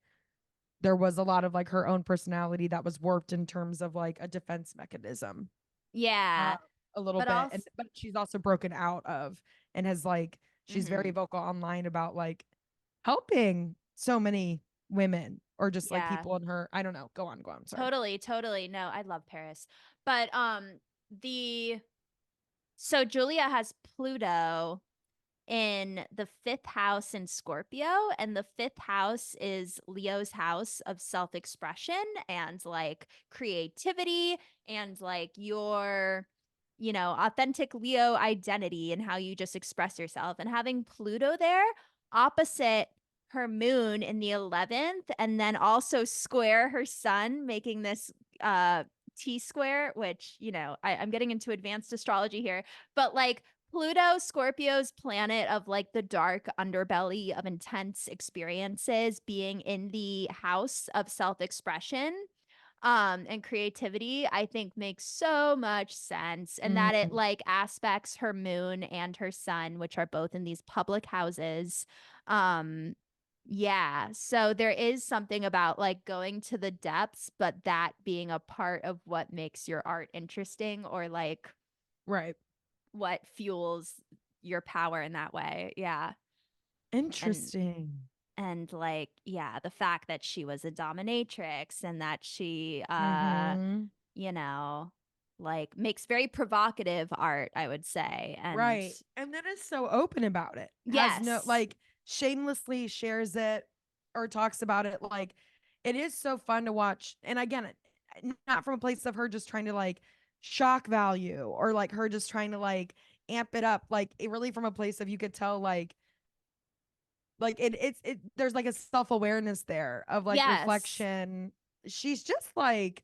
there was a lot of like her own personality that was warped in terms of like a defense mechanism, uh, Yeah. a little But bit. And also but she's also broken out of, and has like, she's very mhm. vocal online about like helping so many women, or just like Yeah. people in her, I don't know, go on, sorry. Totally, totally. No, I love Paris. But the so Julia has Pluto in the fifth house in Scorpio, and the fifth house is Leo's house of self expression and like creativity and like your, authentic Leo identity and how you just express yourself. And having Pluto there opposite her moon in the 11th, and then also square her sun, making this T square, which, I'm getting into advanced astrology here, but like Pluto, Scorpio's planet of like the dark underbelly of intense experiences, being in the house of self-expression and creativity, I think makes so much sense. And that it Mm, like aspects her moon and her sun, which are both in these public houses. Um yeah, so there is something about like going to the depths, but that being a part of what makes your art interesting, or like right. what fuels your power in that way. Yeah. And Interesting. like, yeah, the fact that she was a dominatrix and that she Mm-hmm. you know, like makes very provocative art, I would say. And Right. And then is so open about it. Has no yes. like, shamelessly shares it or talks about it. Like, it is so fun to watch. And again, not from a place of her just trying to like shock value, or like her just trying to like amp it up. Like, it really from a place of, you could tell like it there's like a self-awareness there of like Yes. reflection. She's just like,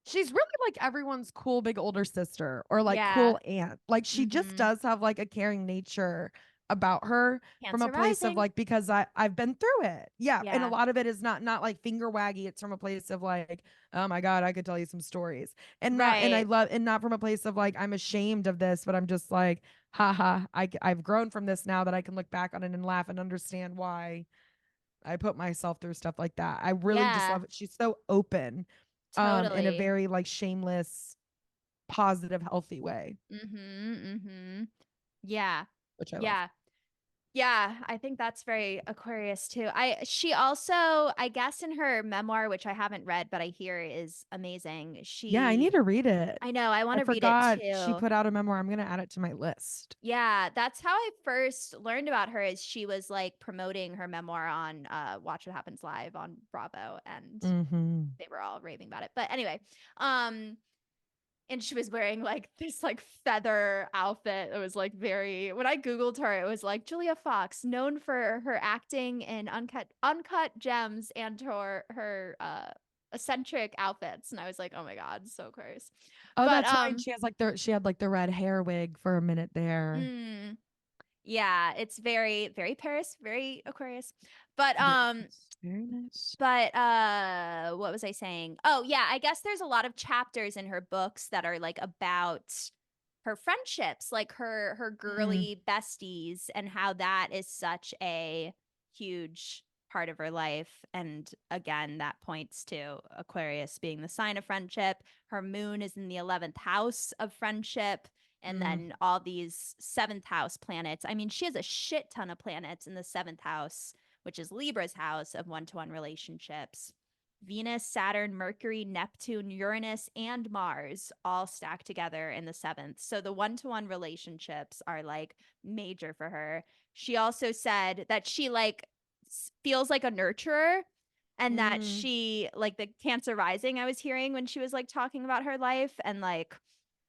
she's really like everyone's cool big older sister, or like Yeah. cool aunt. Like, she just Mhm. does have like a caring nature about her, from a Cancer place of rising. like, because I've been through it. Yeah, and a Yeah. lot of it is not like finger waggy. It's from a place of like, oh my god, I could tell you some stories. And not, and I Right. love, and not from a place of like, I'm ashamed of this, but I'm just like, haha, I've grown from this now that I can look back on it and laugh and understand why I put myself through stuff like that. I really just Yeah. love it. She's so open, in a Totally. very like shameless, positive, healthy way, Mhm. Mhm. Yeah. which I love. Yeah. Yeah, I think that's very Aquarius too. She also, I guess in her memoir, which I haven't read, but I hear is amazing. Yeah, I need to read it. I know, I want I to read it forgot she too. put out a memoir. I'm gonna add it to my list. Yeah, that's how I first learned about her, is she was like promoting her memoir on Watch What Happens Live on Bravo, and Mm-hmm. they were all raving about it. But anyway, um and she was wearing like this like feather outfit. It was like very, when I googled her, it was like Julia Fox, known for her acting in Uncut Gems and her eccentric outfits. And I was like, oh my god, so gross. Oh, But that's right. She had like the red hair wig for a minute there. mm, yeah, it's very very Paris, very Aquarius. But Very nice. Very nice. what was I saying? Oh, yeah, I guess there's a lot of chapters in her books that are like about her friendships, like her Mm, girly besties, and how that is such a huge part of her life. And again, that points to Aquarius being the sign of friendship. Her moon is in the 11th house of friendship. And mm, then all these seventh house planets. I mean, she has a shit ton of planets in the seventh house, which is Libra's house of one-to-one relationships. Venus, Saturn, Mercury, Neptune, Uranus, and Mars all stacked together in the seventh. So the one-to-one relationships are like major for her. She also said that she like feels like a nurturer. and that Mm, she like the Cancer rising I was hearing when she was like talking about her life, and like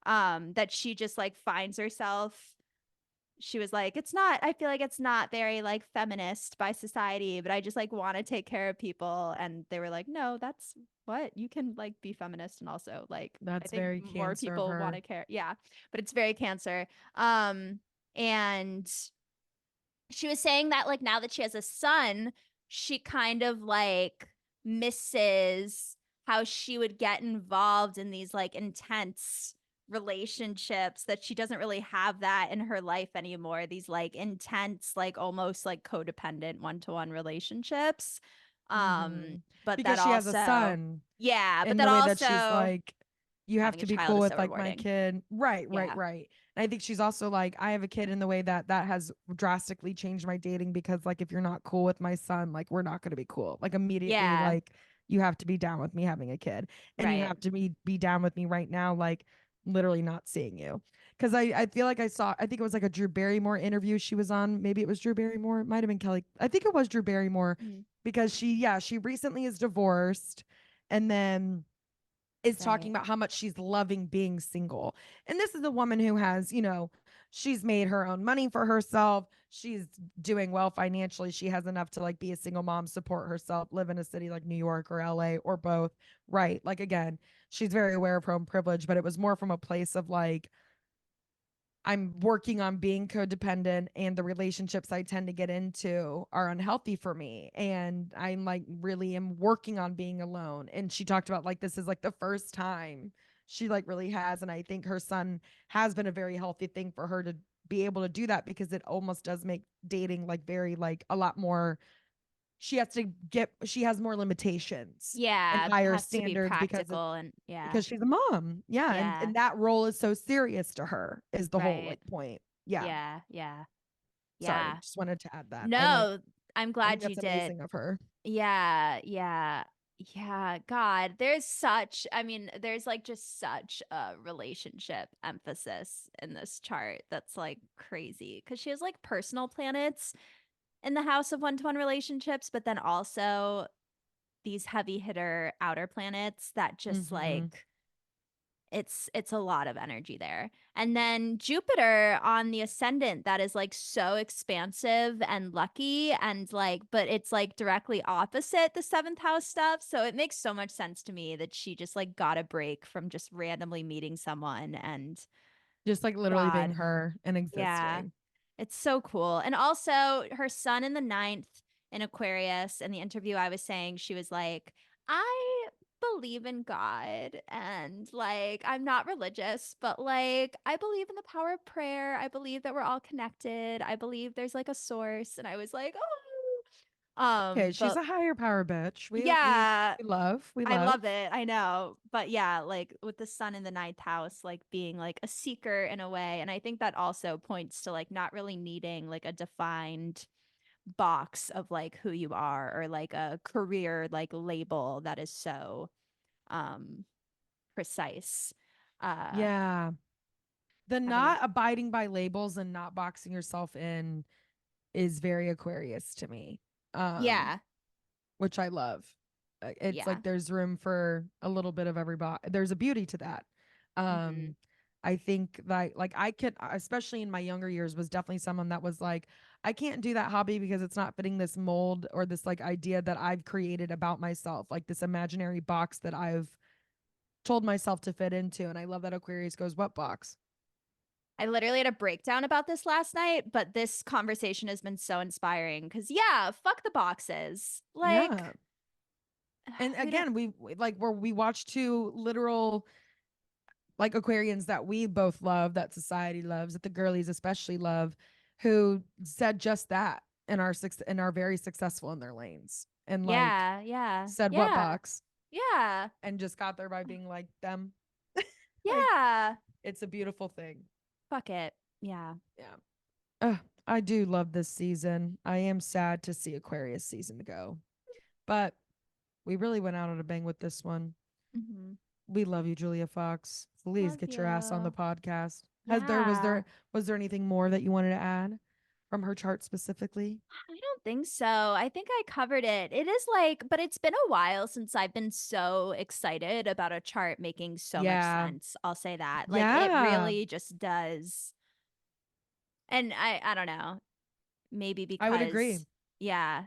that she just like finds herself, she was like, it's not, I feel like it's not very like feminist by society, but I just like want to take care of people. And they were like, no, that's what you can like be feminist and also like I that's think very more Cancer of people want her. to care. Yeah, but it's very Cancer. And she was saying that like now that she has a son, she kind of like misses how she would get involved in these like intense relationships, that she doesn't really have that in her life anymore, these like intense like almost like codependent one-to-one relationships. Mm-hmm. But that Because she has a also, son, yeah, but in that the way that she's also like, you have having a to be child cool is with so like my rewarding. kid. Right, right, Yeah. right. And I think she's also like, I have a kid, in the way that that has drastically changed my dating, because like if you're not cool with my son, like we're not going to be cool. Like immediately, Yeah, like you have to be down with me having a kid, and you right. have to be down with me right now, like literally not seeing you. Because I feel like I saw, I think it was like a Drew Barrymore interview she was on. Maybe it was Drew Barrymore. It might have been Kelly. I think it was Drew Barrymore, Mm, because she recently is divorced, and then is talking right. about how much she's loving being single. And this is a woman who has, she's made her own money for herself. She's doing well financially. She has enough to like be a single mom, support herself, live in a city like New York or LA or both. Right. Like again, she's very aware of her own privilege, but it was more from a place of like, I'm working on being codependent, and the relationships I tend to get into are unhealthy for me. And I'm like really am working on being alone. And she talked about like this is like the first time she like really has. And I think her son has been a very healthy thing for her to be able to do that, because it almost does make dating like very like a lot more, she has more limitations and Yeah, higher has to be standards because practical and yeah. because she's a mom. Yeah. And Yeah, that role is so serious to her, is the whole right. like point. Yeah. Yeah, yeah. Sorry. Yeah. Just wanted to add that. No, I'm I think glad you that's did. amazing of her. Yeah, yeah. Yeah, God, there's such, I mean, there's like just such a relationship emphasis in this chart that's like crazy because she has like personal planets in the house of one-to-one relationships, but then also these heavy hitter outer planets that just Mm-hmm. like it's a lot of energy there. And then Jupiter on the ascendant, that is like so expansive and lucky, and like but it's like directly opposite the seventh house stuff, so it makes so much sense to me that she just like got a break from just randomly meeting someone. And Just like literally being God, her and yeah, existing. it's so cool. And also her sun in the ninth in Aquarius. In the interview I was saying, she was like, I believe in God, and like I'm not religious, but like I believe in the power of prayer. I believe that we're all connected. I believe there's like a source. And I was like, oh, Okay, she's but a higher power bitch. We we yeah, we love. We I love. love it. I know. But yeah, like with the sun in the ninth house, like being like a seeker in a way. And I think that also points to like not really needing like a defined box of like who you are, or like a career like label that is so um precise. Uh Yeah. The Having an not abiding by labels and not boxing yourself in is very Aquarius to me. Um, yeah, which I love. It's yeah. like there's room for a little bit of everybody. There's a beauty to that. Hmm. I think that like I could, especially in my younger years, was definitely someone that was like, I can't do that hobby because it's not fitting this mold or this like idea that I've created about myself, like this imaginary box that I've told myself to fit into. And I love that Aquarius goes, what box? I literally had a breakdown about this last night, but this conversation has been so inspiring because yeah, fuck the boxes. Yeah. Like And we don't. again, like where we watched two literal like Aquarians that we both love, that society loves, that the girlies especially love, who said just that and are very successful in their lanes, and like Yeah, yeah, said what yeah, box, yeah, and just got there by being like them. Like yeah. it's a beautiful thing. Fuck it. Yeah. Yeah. I do love this season. I am sad to see Aquarius season go, but we really went out on a bang with this one. Hmm. We love you, Julia Fox. Please Love get your ass on the you. podcast. Has there was Yeah. there was there anything more that you wanted to add? from her chart specifically? I don't think so. I think I covered it. It is like, but it's been a while since I've been so excited about a chart making so much Yeah. sense. I'll say that. Like it Yeah. really just does. And I don't know. Maybe I would agree. because yeah,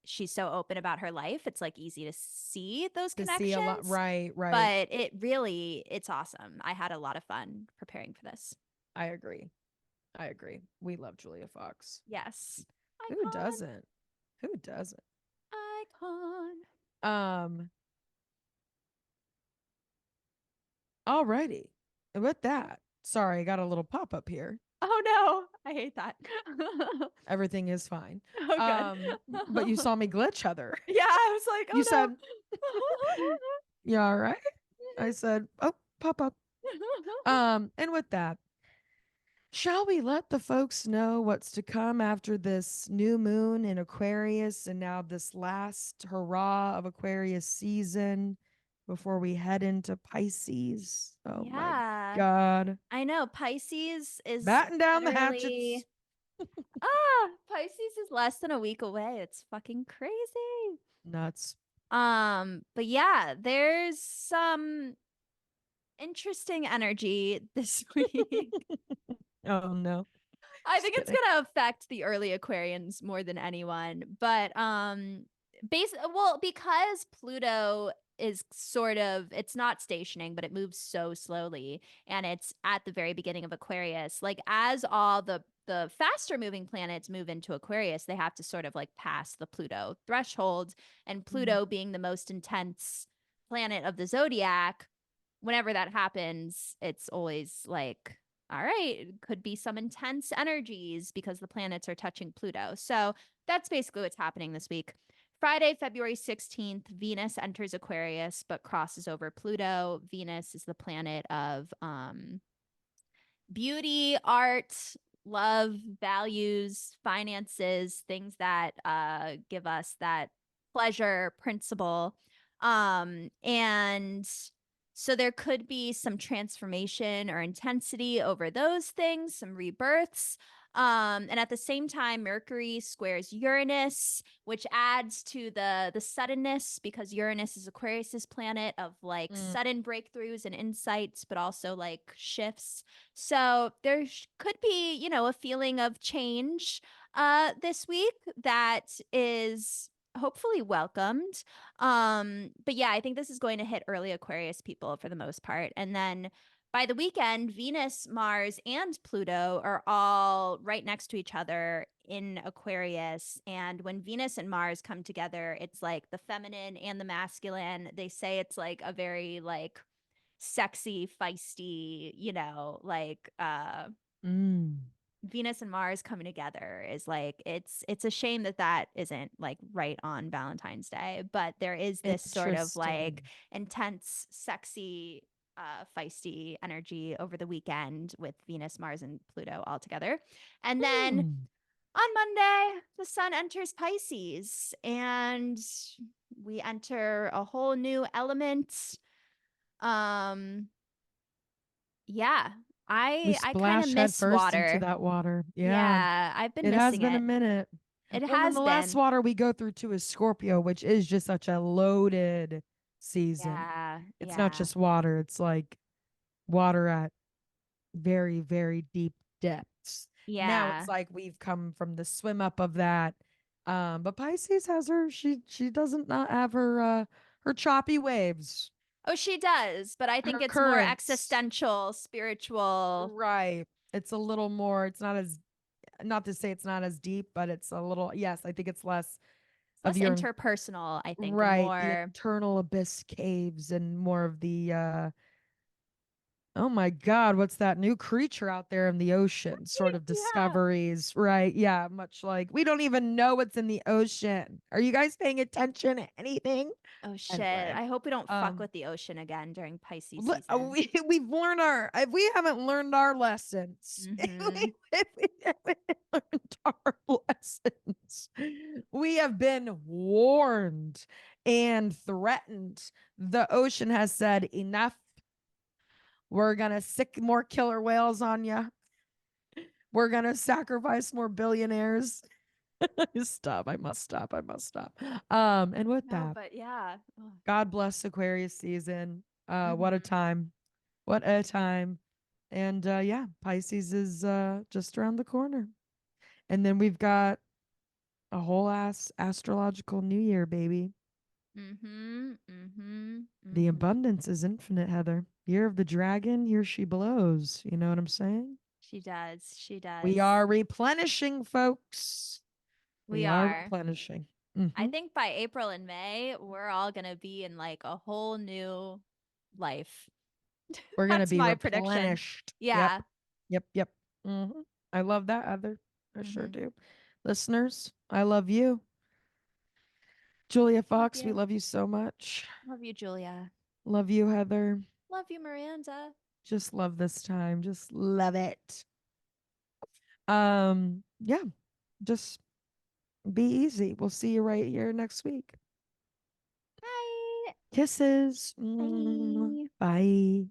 she's so open about her life. It's like easy to see those To see a lot. connections. Right, right. But it really, it's awesome. I had a lot of fun preparing for this. I agree. I agree. We love Julia Fox. Yes. Who Icon. doesn't? Who doesn't? Icon. Um, Alrighty. And with that, sorry, I got a little pop-up here. Oh no. I hate that. Everything is fine. Oh, good. But you saw me glitch, Heather. Yeah, I was like, You oh said, "You all right?" I said, "Oh, pop up." no. And with that, shall we let the folks know what's to come after this new moon in Aquarius and now this last hurrah of Aquarius season before we head into Pisces? Oh my Yeah, God. I know. Pisces is Batten down the hatchets. literally Pisces is less than a week away. It's fucking crazy. Nuts. But yeah, there's some interesting energy this week. Oh no. I Just think it's kidding. gonna affect the early Aquarians more than anyone. But well, because Pluto is sort of it's not stationing, but it moves so slowly and it's at the very beginning of Aquarius. Like as all the faster moving planets move into Aquarius, they have to sort of like pass the Pluto threshold. And Mm. Pluto being the most intense planet of the zodiac, whenever that happens, it's always like all right, it could be some intense energies because the planets are touching Pluto. So that's basically what's happening this week. Friday, February 16th, Venus enters Aquarius but crosses over Pluto. Venus is the planet of beauty, art, love, values, finances, things that give us that pleasure principle. And so there could be some transformation or intensity over those things, some rebirths. And at the same time, Mercury squares Uranus, which adds to the suddenness because Uranus is Aquarius's planet of like Mm. sudden breakthroughs and insights, but also like shifts. So there could be, you know, a feeling of change this week that is hopefully welcomed. But yeah, I think this is going to hit early Aquarius people for the most part. And then by the weekend, Venus, Mars, and Pluto are all right next to each other in Aquarius. And when Venus and Mars come together, it's like the feminine and the masculine. They say it's like a very like sexy, feisty, you know, like Mm. Venus and Mars coming together is like it's a shame that that isn't like right on Valentine's Day, but there is this sort of like Interesting. intense, sexy, feisty energy over the weekend with Venus, Mars, and Pluto all together. And then Hmm. on Monday, the sun enters Pisces and we enter a whole new element. Um yeah, We I kind of splash head miss first into water. that water. Yeah. Yeah, I've been It has missing been a it. minute. It Well, and then has the last been. water we go through too is Scorpio, which is just such a loaded season. Yeah, It's not yeah, just water, it's like water at very, very deep depths. Now yeah. it's like we've come from the swim up of that. But Pisces has her, she doesn't not have her choppy waves, Oh, she does, but I think her it's more currents. existential, spiritual. Right. It's a little more, it's not as, not to say it's not as deep, but it's a little, yes, I think it's less It's of less your, interpersonal, I think, and right, the more. internal abyss caves and more of the oh my God, what's that new creature out there in the ocean? Sort of Yeah. discoveries, right? Yeah, much like we don't even know what's in the ocean. Are you guys paying attention to anything? Oh shit. Anyway, I hope we don't fuck um, with the ocean again during Pisces season. we've learned our if we haven't learned our lessons. Mm-hmm. If we haven't learned our lessons, we have been warned and threatened. The ocean has said enough. We're gonna sick more killer whales on you. We're gonna sacrifice more billionaires. Stop. I must stop. I must stop. And with No, that, but yeah. God bless Aquarius season. What a Mm-hmm. time. What a time. And yeah, Pisces is just around the corner. And then we've got a whole ass astrological new year, baby. Mm-hmm. Mm-hmm. The Mm-hmm. abundance is infinite, Heather. Year of the dragon, here she blows. You know what I'm saying? She does. She We does. are replenishing, folks. We We are are. replenishing. I Hmm. think by April and May, we're all gonna be in like a whole new life. We're gonna That's be my prediction. replenished. Yep. Yeah. Yep. Yep. Hmm. I love that, Heather. I sure Mm-hmm. do. Listeners, I love you. Julia Love Fox, we you. love you so much. Love you, Julia. Love you, Heather. Love you, Miranda. Just love this time. Just love it. Yeah, just be easy. We'll see you right here next week. Bye. Kisses. Bye. Bye.